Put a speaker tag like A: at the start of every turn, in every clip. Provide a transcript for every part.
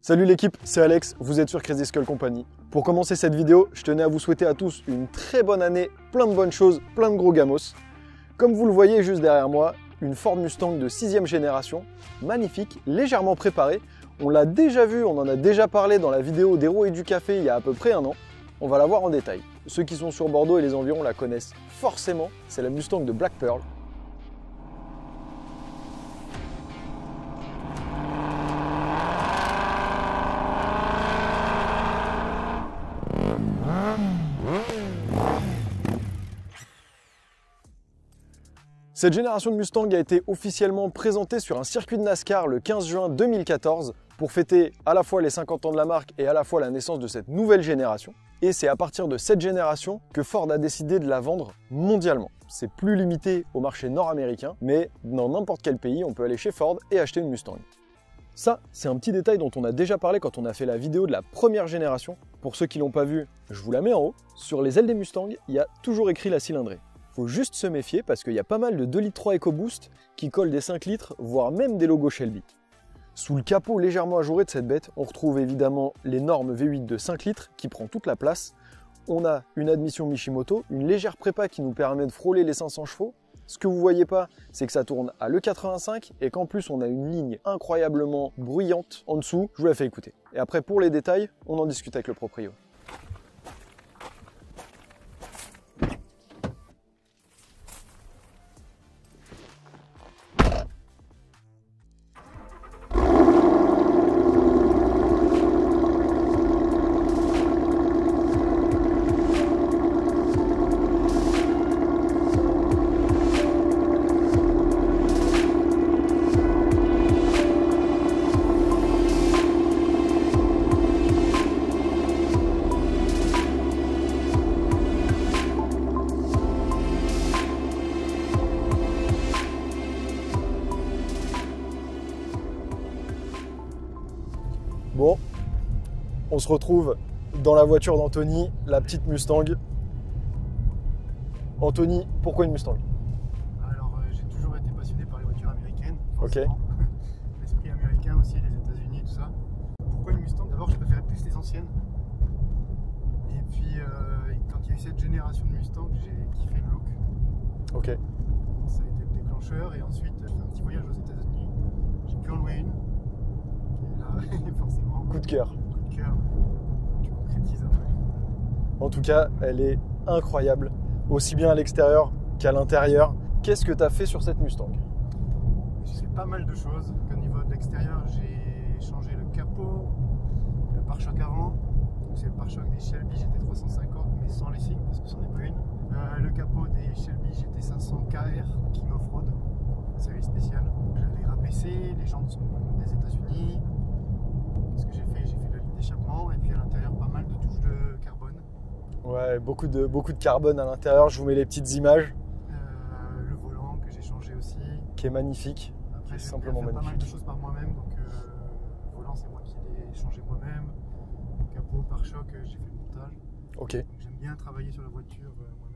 A: Salut l'équipe, c'est Alex, vous êtes sur Crazy Skull Company. Pour commencer cette vidéo, je tenais à vous souhaiter à tous une très bonne année, plein de bonnes choses, plein de gros gamos. Comme vous le voyez juste derrière moi, une Ford Mustang de 6e génération, magnifique, légèrement préparée. On l'a déjà vu, on en a déjà parlé dans la vidéo d'Héros et du Café il y a à peu près un an. On va la voir en détail. Ceux qui sont sur Bordeaux et les environs la connaissent forcément, c'est la Mustang de Black Pearl. Cette génération de Mustang a été officiellement présentée sur un circuit de NASCAR le 15 juin 2014 pour fêter à la fois les 50 ans de la marque et à la fois la naissance de cette nouvelle génération. Et c'est à partir de cette génération que Ford a décidé de la vendre mondialement. C'est plus limité au marché nord-américain, mais dans n'importe quel pays, on peut aller chez Ford et acheter une Mustang. Ça, c'est un petit détail dont on a déjà parlé quand on a fait la vidéo de la première génération. Pour ceux qui ne l'ont pas vu, je vous la mets en haut. Sur les ailes des Mustang, il y a toujours écrit la cylindrée. Faut juste se méfier parce qu'il y a pas mal de 2,3 litres EcoBoost qui collent des 5 litres, voire même des logos Shelby. Sous le capot légèrement ajouré de cette bête, on retrouve évidemment l'énorme V8 de 5 litres qui prend toute la place. On a une admission Mishimoto, une légère prépa qui nous permet de frôler les 500 chevaux. Ce que vous voyez pas, c'est que ça tourne à l'E85 et qu'en plus on a une ligne incroyablement bruyante en dessous. Je vous la fais écouter. Et après pour les détails, on en discute avec le proprio. Bon, on se retrouve dans la voiture d'Anthony, la petite Mustang. Anthony, pourquoi une Mustang?
B: Alors, j'ai toujours été passionné par les voitures américaines.
A: Ok.
B: L'esprit américain aussi, les États-Unis, tout ça. Pourquoi une Mustang? D'abord, je préférais plus les anciennes. Et puis, quand il y a eu cette génération de Mustang, j'ai kiffé le look.
A: Ok.
B: Ça a été le déclencheur. Et ensuite, j'ai fait un petit voyage aux États-Unis. J'ai pu en louer une. Et là, forcément.
A: Coup de cœur.
B: Coup de cœur. Tu concrétises après.
A: En tout cas, elle est incroyable, aussi bien à l'extérieur qu'à l'intérieur. Qu'est-ce que tu as fait sur cette Mustang?
B: J'ai fait pas mal de choses. Au niveau de l'extérieur, j'ai changé le capot, le pare-choc avant. Donc c'est le pare-choc des Shelby GT350 mais sans lessing parce que c'en est pas une. Le capot des Shelby GT500 KR qui m'off-road, série spéciale. Je l'ai rabaissé, les jantes sont des États-Unis. Qu'est-ce que j'ai fait? J'ai fait la ligne d'échappement et puis à l'intérieur pas mal de touches de carbone.
A: Ouais, beaucoup de carbone à l'intérieur. Je vous mets les petites images.
B: Le volant que j'ai changé aussi.
A: Qui est magnifique.
B: Après,
A: Qui est
B: j'ai
A: simplement
B: fait pas mal de
A: magnifique.
B: choses par moi-même, donc le volant c'est moi qui l'ai changé moi-même, capot, pare-choc, j'ai fait le montage.
A: Ok.
B: Donc j'aime bien travailler sur la voiture moi-même.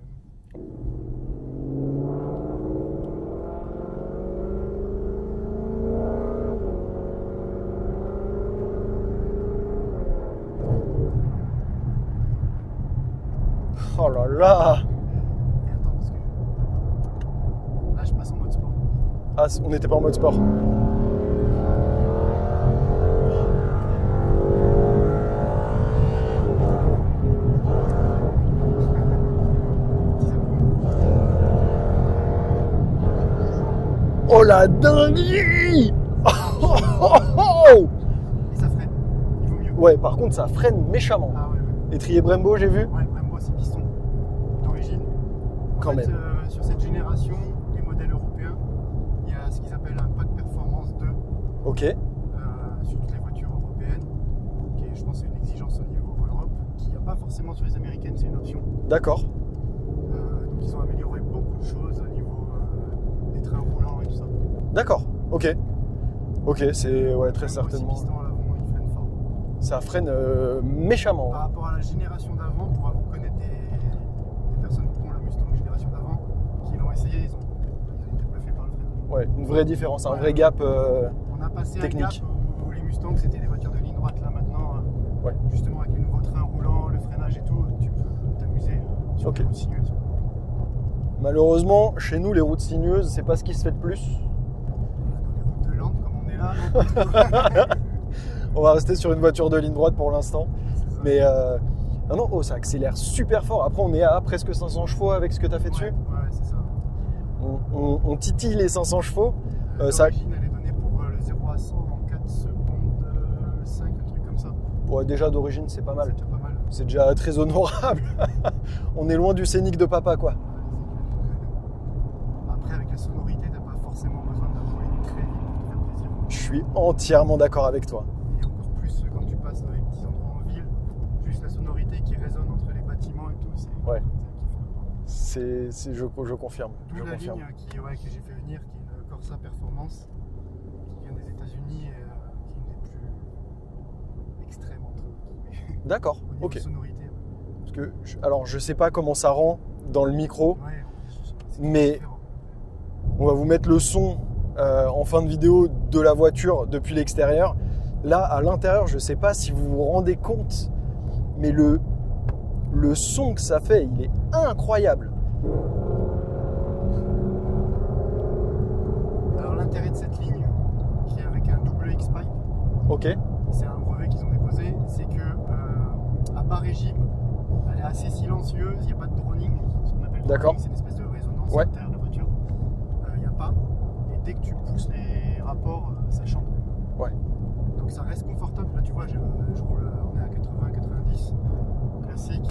A: Oh là là!
B: Et attends, parce que là je passe en mode sport.
A: Ah, on n'était pas en mode sport. Oh la dinguerie!
B: Et ça freine, il vaut mieux.
A: Ouais, par contre, ça freine méchamment.
B: Ah ouais.
A: Étrier Brembo, j'ai vu.
B: Ouais, Brembo c'est piston d'origine.
A: Quand même.
B: Sur cette génération, les modèles européens, il y a ce qu'ils appellent un pack performance 2.
A: Ok.
B: Sur toutes les voitures européennes, qui est, je pense, une exigence au niveau Europe, qu'il n'y a pas forcément sur les américaines, c'est une option.
A: D'accord.
B: Donc ils ont amélioré beaucoup de choses au niveau des trains roulants et tout ça.
A: D'accord. Ok. Ok, c'est ouais, très
B: Même
A: certainement.
B: aussi piston à l'avant, il freine fort.
A: Ça freine méchamment.
B: Par rapport à la génération d'avant, pour vous connaître des personnes qui ont la Mustang génération d'avant, qui l'ont essayé, ils ont été bluffés par le frein.
A: Ouais, une vraie différence, un vrai gap
B: On a passé
A: technique.
B: un gap où les Mustangs c'était des voitures de ligne droite
A: Ouais.
B: Justement, avec les nouveaux trains roulants, le freinage et tout, tu peux t'amuser sur
A: Ok.
B: les routes sinueuses.
A: Malheureusement, chez nous, les routes sinueuses, c'est pas ce qui se fait de plus.
B: Dans les routes de Lande, comme on est là, non.
A: On va rester sur une voiture de ligne droite pour l'instant.
B: C'est ça.
A: Mais non, oh, ça accélère super fort. Après, on est à presque 500 chevaux avec ce que tu as fait dessus.
B: Ouais, c'est ça.
A: On titille les 500 chevaux. Ça,
B: L'origine, elle est donnée pour le 0 à 100 en 4 secondes 5, un truc comme ça.
A: ouais, déjà d'origine, c'est pas mal.
B: C'est déjà pas mal.
A: C'est déjà très honorable. On est loin du scénic de papa, quoi.
B: Après, avec la sonorité, t'as pas forcément besoin d'avoir une très vite pour te faire plaisir.
A: Je suis entièrement d'accord avec toi.
B: Et encore plus quand tu passes dans les petits endroits en ville, juste la sonorité qui résonne entre les bâtiments et tout, c'est
A: Ouais.
B: c'est
A: Je confirme.
B: D'où
A: Je
B: la
A: confirme.
B: ligne que j'ai fait venir, qui est une Corsa Performance, qui vient des États-Unis et qui est une des plus extrêmes entre guillemets,
A: D'accord,
B: au niveau
A: ok.
B: sonorité.
A: Parce que, alors, je sais pas comment ça rend dans le micro.
B: Ouais, c'est
A: Mais-
B: différent.
A: On va vous mettre le son en fin de vidéo de la voiture depuis l'extérieur. Là, à l'intérieur, je sais pas si vous vous rendez compte, mais le son que ça fait, il est incroyable.
B: Alors l'intérêt de cette ligne, qui est avec un double X-Pipe,
A: Ok,
B: c'est un brevet qu'ils ont déposé, c'est que à bas régime, elle est assez silencieuse, il n'y a pas de droning, ce qu'on appelle
A: D'accord.
B: droning, c'est une espèce de résonance
A: Ouais.
B: à l'intérieur de la voiture. Il n'y a pas, et dès que tu pousses les rapports, ça chante.
A: Ouais.
B: Donc ça reste confortable, là tu vois, je roule, on est à 80-90, classique.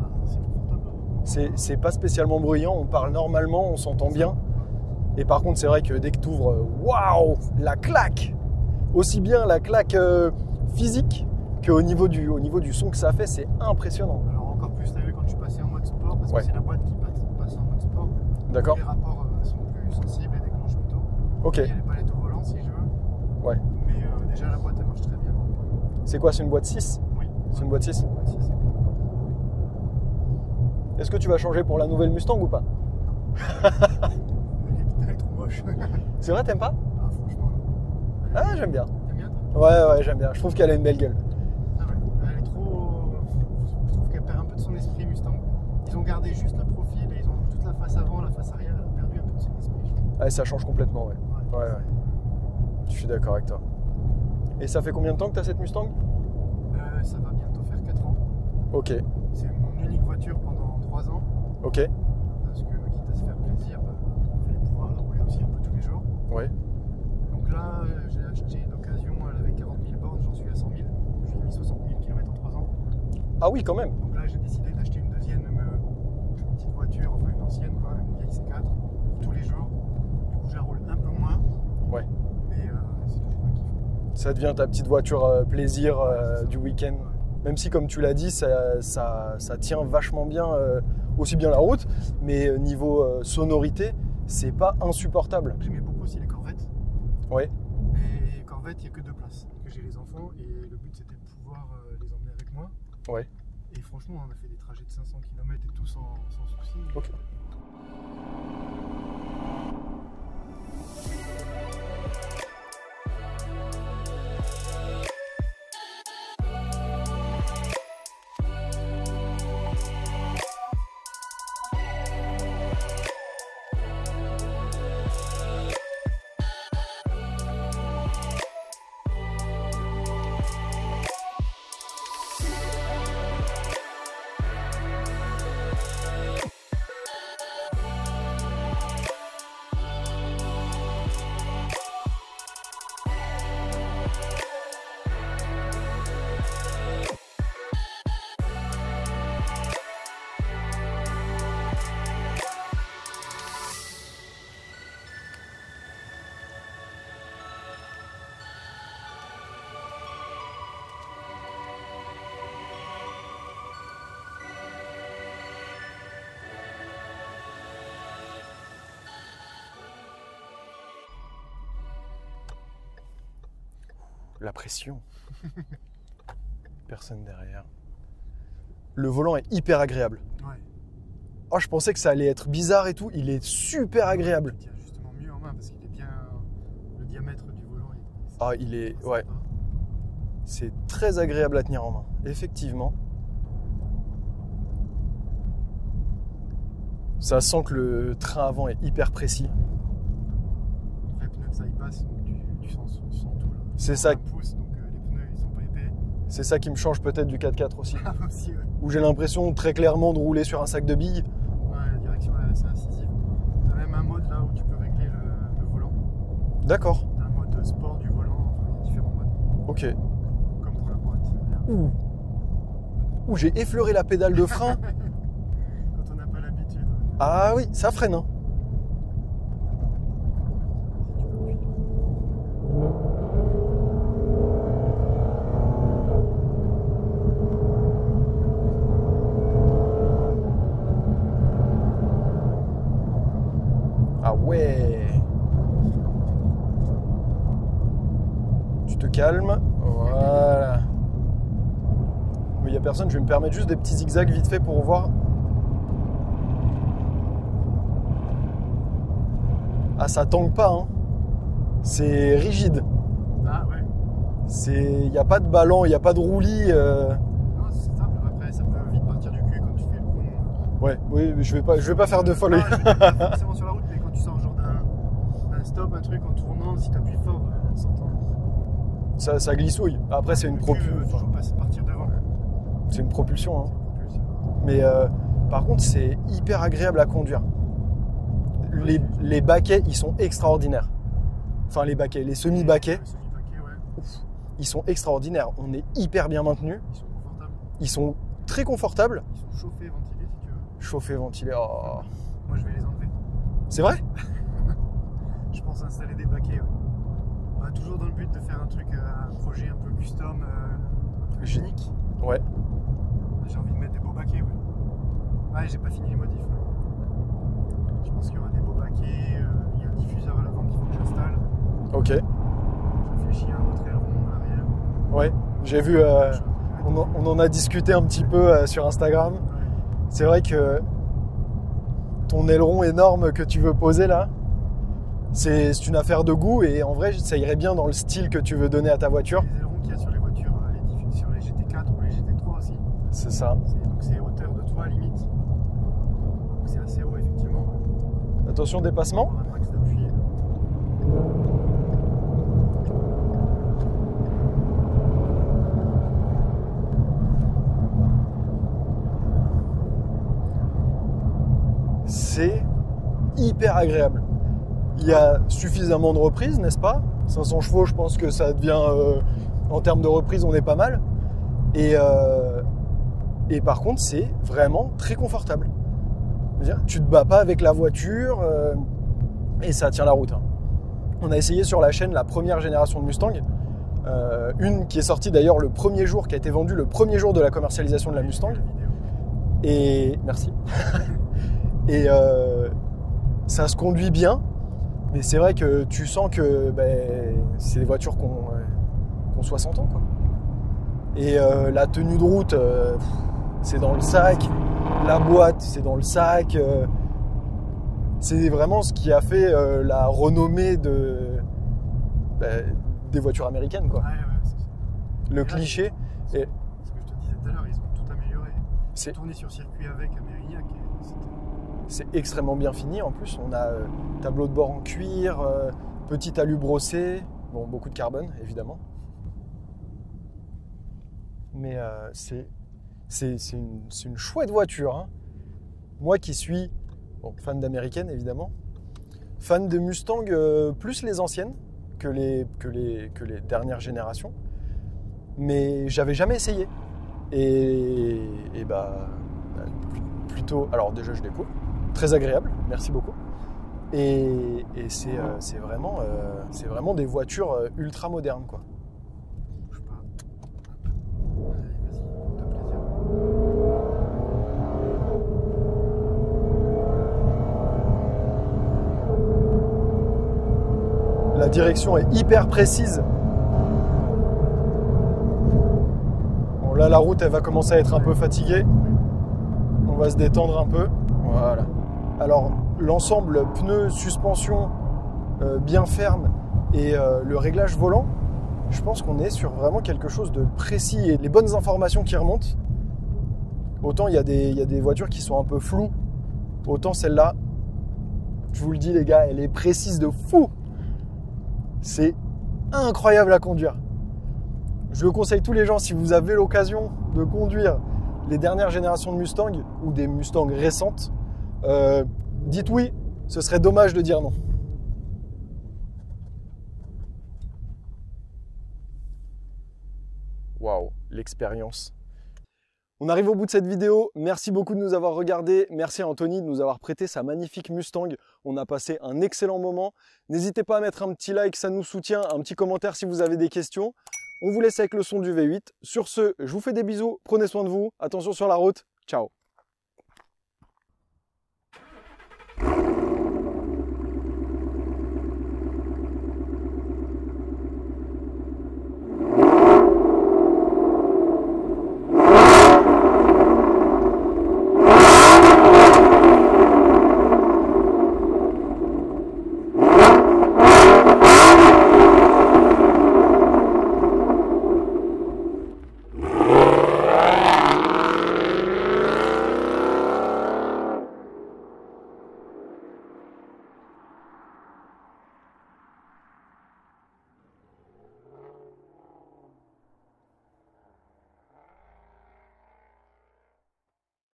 B: Ah, c'est confortable.
A: c'est pas spécialement bruyant, on parle normalement, on s'entend bien. Et par contre, c'est vrai que dès que tu ouvres, waouh, la claque! Aussi bien la claque physique qu'au niveau du son que ça fait, c'est impressionnant.
B: Alors encore plus, t'as vu quand je suis passé en mode sport, parce
A: Ouais.
B: que c'est la boîte qui passe en mode sport.
A: D'accord?
B: Les rapports sont plus sensibles et déclenchent plus tôt.
A: Ok.
B: Il y a les palettes au volant si je veux.
A: Ouais.
B: Mais déjà la boîte elle marche très bien.
A: C'est quoi, c'est une boîte 6?
B: Oui.
A: C'est une boîte 6?
B: Boîte 6.
A: Est-ce que tu vas changer pour la nouvelle Mustang ou pas?
B: Elle est trop moche.
A: C'est vrai, t'aimes pas?
B: Ah franchement. non.
A: Ah, j'aime bien.
B: T'aimes bien toi?
A: Ouais, j'aime bien. Je trouve qu'elle a une belle gueule.
B: Ah ouais. Elle est trop. Je trouve qu'elle perd un peu de son esprit Mustang. Ils ont gardé juste le profil et ils ont toute la face avant, la face arrière, elle a perdu un peu de son esprit.
A: Ouais, ça change complètement, ouais.
B: Ouais.
A: Ouais. Je suis d'accord avec toi. Et ça fait combien de temps que tu as cette Mustang?
B: Ça va bientôt faire 4 ans.
A: Ok,
B: C'est mon unique voiture pendant 3 ans.
A: ok,
B: Parce que quitte à se faire plaisir, il fallait pouvoir la rouler aussi un peu tous les jours.
A: ouais.
B: Donc là, j'ai acheté d'occasion, elle avait 40 000 bornes, j'en suis à 100 000. J'ai mis 60 000 km en 3 ans.
A: Ah oui, quand même.
B: Donc là, j'ai décidé d'acheter une deuxième petite voiture, enfin une ancienne, quoi, une vieille C4, pour tous les jours. Du coup, je la roule un peu moins.
A: Ouais.
B: Mais c'est toujours un kiff.
A: Ça devient ta petite voiture plaisir du week-end. Même si, comme tu l'as dit, ça tient vachement bien, aussi bien la route, mais niveau sonorité, c'est pas insupportable.
B: J'aimais beaucoup aussi les Corvettes.
A: Ouais.
B: Et Corvette, il n'y a que 2 places. Donc j'ai les enfants et le but c'était de pouvoir les emmener avec moi.
A: Ouais.
B: Et franchement, on a fait des trajets de 500 km et tout sans souci.
A: Ok. La pression. Personne derrière. Le volant est hyper agréable.
B: Ouais.
A: Oh, je pensais que ça allait être bizarre et tout. Il est super agréable.
B: Il tient justement mieux en main parce qu'il est bien. Le diamètre du volant est.
A: Ah, il est. Ouais.
B: sympa.
A: C'est très agréable à tenir en main, effectivement. Ça sent que le train avant est hyper précis.
B: Les pneus, ça y passe, donc tu sens tout là.
A: C'est ça.
B: Pousse, donc les pneus, ils sont pas épais.
A: C'est ça qui me change peut-être du 4x4 aussi.
B: Ah, aussi, ouais.
A: Où j'ai l'impression très clairement de rouler sur un sac de billes.
B: Ouais, la direction est assez incisive. T'as même un mode là où tu peux régler le volant.
A: D'accord.
B: T'as un mode sport du volant, enfin, il y a différents modes.
A: Ok.
B: Comme pour la boîte.
A: Ouh, j'ai effleuré la pédale de frein.
B: Quand on n'a pas l'habitude.
A: Ah oui, ça freine. Hein. Ah ouais. Tu te calmes. Voilà. Il n'y a personne, je vais me permettre juste des petits zigzags vite fait pour voir. Ah, ça tangue pas, hein. C'est rigide.
B: Ah ouais.
A: Il n'y a pas de ballon, il n'y a pas de roulis.
B: Non, c'est simple. Après, ça peut vite partir du cul quand tu fais le con.
A: Ouais, oui, je vais pas faire de folie.
B: Non, je vais pas forcément sur la route, mais quand tu sors genre d'un stop, un truc en tournant, si tu appuies fort, ça s'entend.
A: Ça glissouille. Après, c'est une propulsion.
B: Tu peux pas partir devant.
A: C'est une propulsion, hein.
B: Propulsion.
A: Mais par contre, c'est hyper agréable à conduire. Les baquets, ils sont extraordinaires. Enfin, les baquets, les semi-baquets,
B: Les semi-baquets, ouais.
A: ils sont extraordinaires. On est hyper bien maintenus.
B: Ils sont confortables.
A: Ils sont très confortables.
B: Ils sont chauffés, ventilés si tu veux.
A: Chauffés, ventilés. Oh.
B: Moi, je vais les enlever.
A: C'est vrai?
B: Je pense installer des baquets, ouais. Bah, toujours dans le but de faire un projet un peu custom, un peu unique.
A: Ouais.
B: J'ai envie de mettre des beaux baquets, ouais. Ouais, j'ai pas fini les modifs. Ouais. Je pense qu'il y aura des beaux baquets. Il y a un diffuseur à l'avant qu'il faut que j'installe.
A: Ok.
B: Je réfléchis à un autre aileron à l'arrière.
A: Ouais. J'ai vu. On en a discuté un petit peu sur Instagram.
B: Ouais.
A: C'est vrai que ton aileron énorme que tu veux poser là, c'est une affaire de goût et en vrai, ça irait bien dans le style que tu veux donner à ta voiture.
B: Les ailerons qu'il y a sur les voitures, sur les GT4 ou les GT3 aussi.
A: C'est ça.
B: Donc c'est hauteur de toit limite. Donc c'est assez haut effectivement.
A: Attention, dépassement.
B: Un max d'appui.
A: C'est hyper agréable. Il y a suffisamment de reprises, n'est-ce pas? 500 chevaux, je pense que ça devient... en termes de reprise, on est pas mal. Et par contre, c'est vraiment très confortable. C'est-à-dire, tu te bats pas avec la voiture et ça tient la route. Hein. On a essayé sur la chaîne la première génération de Mustang. Une qui est sortie d'ailleurs le premier jour, qui a été vendue le premier jour de la commercialisation de la Mustang. Et... Merci. Et ça se conduit bien, mais c'est vrai que tu sens que c'est des voitures qui ont 60 ans, quoi. Et la tenue de route, c'est dans le sac. La boîte, c'est dans le sac. C'est vraiment ce qui a fait la renommée des voitures américaines, quoi.
B: Ouais, c'est ça.
A: Le cliché.
B: C'est ce que je te disais tout à l'heure, ils ont tout amélioré.
A: C'est
B: Tourné sur circuit avec Mérignac.
A: C'est extrêmement bien fini. En plus, on a tableau de bord en cuir, petit alu brossé, bon, beaucoup de carbone, évidemment. Mais c'est une chouette voiture. Hein. Moi qui suis fan d'américaine, évidemment, fan de Mustang plus les anciennes que les dernières générations. Mais j'avais jamais essayé. Et plutôt... Alors déjà, je découvre. Très agréable, merci beaucoup. Et c'est vraiment des voitures ultra modernes, quoi.
B: Bouge pas. Allez, vas-y, fais-toi plaisir.
A: La direction est hyper précise. Bon, là, la route, elle va commencer à être un peu fatiguée. On va se détendre un peu. Voilà. Alors, l'ensemble pneus, suspension bien ferme et le réglage volant, je pense qu'on est sur vraiment quelque chose de précis et les bonnes informations qui remontent. Autant il y a des voitures qui sont un peu floues, autant celle-là, je vous le dis les gars, elle est précise de fou. C'est incroyable à conduire. Je le conseille tous les gens, si vous avez l'occasion de conduire les dernières générations de Mustang ou des Mustang récentes, dites oui, ce serait dommage de dire non. Waouh, l'expérience. On arrive au bout de cette vidéo. Merci beaucoup de nous avoir regardés. Merci à Anthony de nous avoir prêté sa magnifique Mustang. On a passé un excellent moment. N'hésitez pas à mettre un petit like, ça nous soutient. Un petit commentaire si vous avez des questions. On vous laisse avec le son du V8. Sur ce, je vous fais des bisous. Prenez soin de vous. Attention sur la route. Ciao.